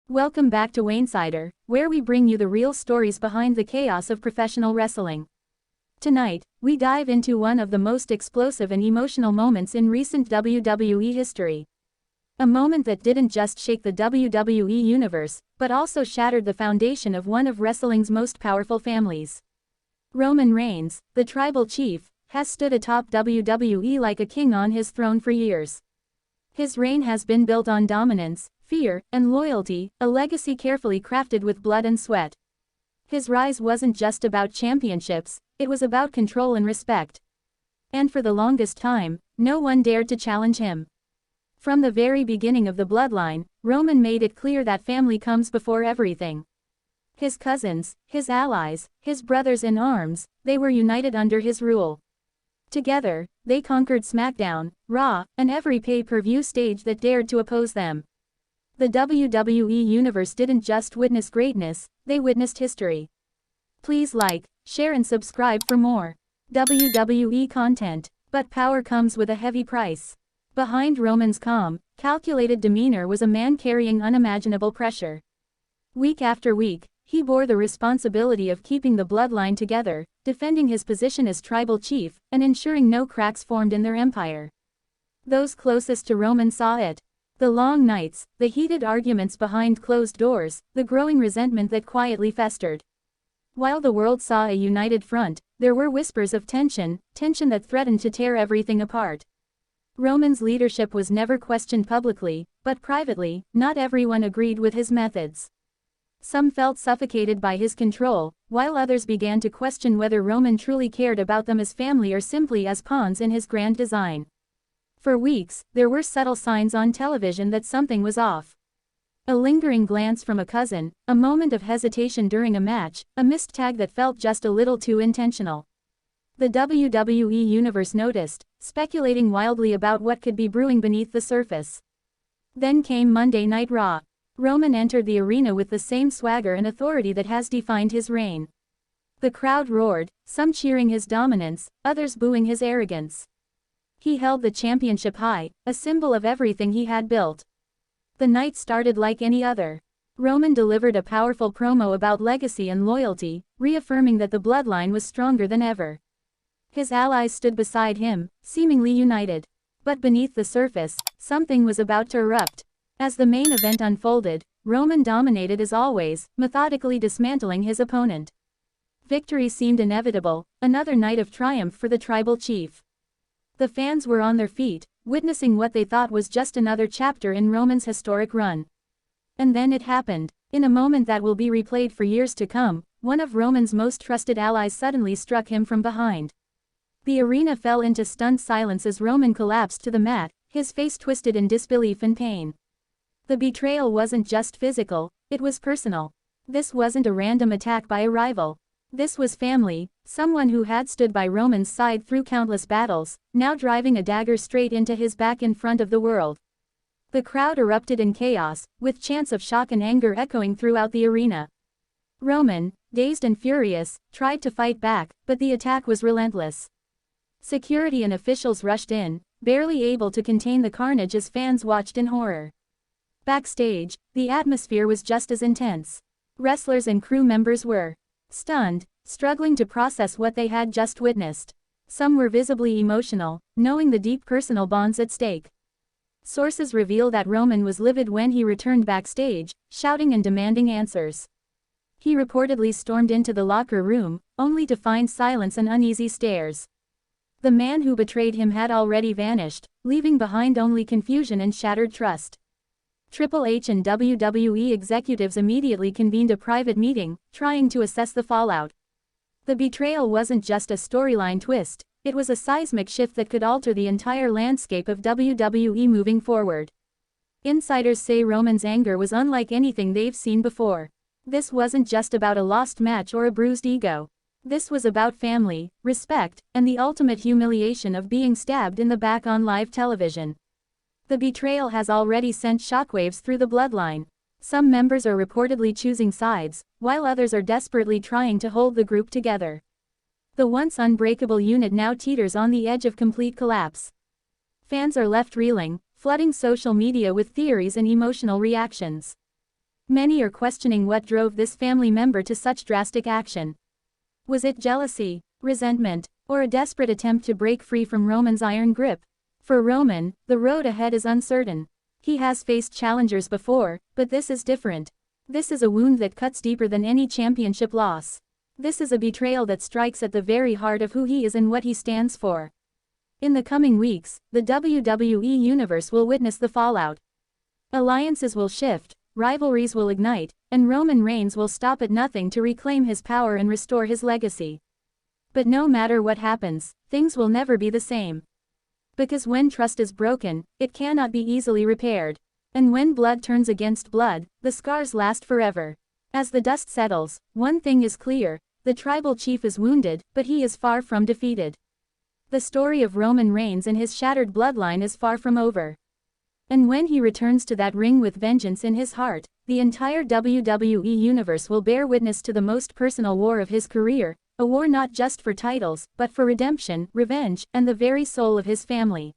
Welcome back to Wainsider, where we bring you the real stories behind the chaos of professional wrestling. Tonight, we dive into one of the most explosive and emotional moments in recent WWE history. A moment that didn't just shake the WWE universe, but also shattered the foundation of one of wrestling's most powerful families. Roman Reigns, the tribal chief, has stood atop WWE like a king on his throne for years. His reign has been built on dominance, fear, and loyalty, a legacy carefully crafted with blood and sweat. His rise wasn't just about championships, it was about control and respect. And for the longest time, no one dared to challenge him. From the very beginning of the bloodline, Roman made it clear that family comes before everything. His cousins, his allies, his brothers in arms, they were united under his rule. Together, they conquered SmackDown, Raw, and every pay-per-view stage that dared to oppose them. The WWE Universe didn't just witness greatness, they witnessed history. Please like, share and subscribe for more WWE content. But power comes with a heavy price. Behind Roman's calm, calculated demeanor was a man carrying unimaginable pressure. Week after week, he bore the responsibility of keeping the bloodline together, defending his position as tribal chief, and ensuring no cracks formed in their empire. Those closest to Roman saw it. The long nights, the heated arguments behind closed doors, the growing resentment that quietly festered. While the world saw a united front, there were whispers of tension that threatened to tear everything apart. Roman's leadership was never questioned publicly, but privately, not everyone agreed with his methods. Some felt suffocated by his control, while others began to question whether Roman truly cared about them as family or simply as pawns in his grand design. For weeks, there were subtle signs on television that something was off. A lingering glance from a cousin, a moment of hesitation during a match, a missed tag that felt just a little too intentional. The WWE Universe noticed, speculating wildly about what could be brewing beneath the surface. Then came Monday Night Raw. Roman entered the arena with the same swagger and authority that has defined his reign. The crowd roared, some cheering his dominance, others booing his arrogance. He held the championship high, a symbol of everything he had built. The night started like any other. Roman delivered a powerful promo about legacy and loyalty, reaffirming that the bloodline was stronger than ever. His allies stood beside him, seemingly united. But beneath the surface, something was about to erupt. As the main event unfolded, Roman dominated as always, methodically dismantling his opponent. Victory seemed inevitable, another night of triumph for the tribal chief. The fans were on their feet, witnessing what they thought was just another chapter in Roman's historic run. And then it happened. In a moment that will be replayed for years to come, one of Roman's most trusted allies suddenly struck him from behind. The arena fell into stunned silence as Roman collapsed to the mat, his face twisted in disbelief and pain. The betrayal wasn't just physical, it was personal. This wasn't a random attack by a rival. This was family, someone who had stood by Roman's side through countless battles, now driving a dagger straight into his back in front of the world. The crowd erupted in chaos, with chants of shock and anger echoing throughout the arena. Roman, dazed and furious, tried to fight back, but the attack was relentless. Security and officials rushed in, barely able to contain the carnage as fans watched in horror. Backstage, the atmosphere was just as intense. Wrestlers and crew members were stunned, struggling to process what they had just witnessed. Some were visibly emotional, knowing the deep personal bonds at stake. Sources reveal that Roman was livid when he returned backstage, shouting and demanding answers. He reportedly stormed into the locker room, only to find silence and uneasy stares. The man who betrayed him had already vanished, leaving behind only confusion and shattered trust. Triple H and WWE executives immediately convened a private meeting, trying to assess the fallout. The betrayal wasn't just a storyline twist, it was a seismic shift that could alter the entire landscape of WWE moving forward. Insiders say Roman's anger was unlike anything they've seen before. This wasn't just about a lost match or a bruised ego. This was about family, respect, and the ultimate humiliation of being stabbed in the back on live television. The betrayal has already sent shockwaves through the bloodline. Some members are reportedly choosing sides, while others are desperately trying to hold the group together. The once unbreakable unit now teeters on the edge of complete collapse. Fans are left reeling, flooding social media with theories and emotional reactions. Many are questioning what drove this family member to such drastic action. Was it jealousy, resentment, or a desperate attempt to break free from Roman's iron grip? For Roman, the road ahead is uncertain. He has faced challengers before, but this is different. This is a wound that cuts deeper than any championship loss. This is a betrayal that strikes at the very heart of who he is and what he stands for. In the coming weeks, the WWE Universe will witness the fallout. Alliances will shift, rivalries will ignite, and Roman Reigns will stop at nothing to reclaim his power and restore his legacy. But no matter what happens, things will never be the same. Because when trust is broken, it cannot be easily repaired. And when blood turns against blood, the scars last forever. As the dust settles, one thing is clear: the tribal chief is wounded, but he is far from defeated. The story of Roman Reigns and his shattered bloodline is far from over. And when he returns to that ring with vengeance in his heart, the entire WWE Universe will bear witness to the most personal war of his career, a war not just for titles, but for redemption, revenge, and the very soul of his family.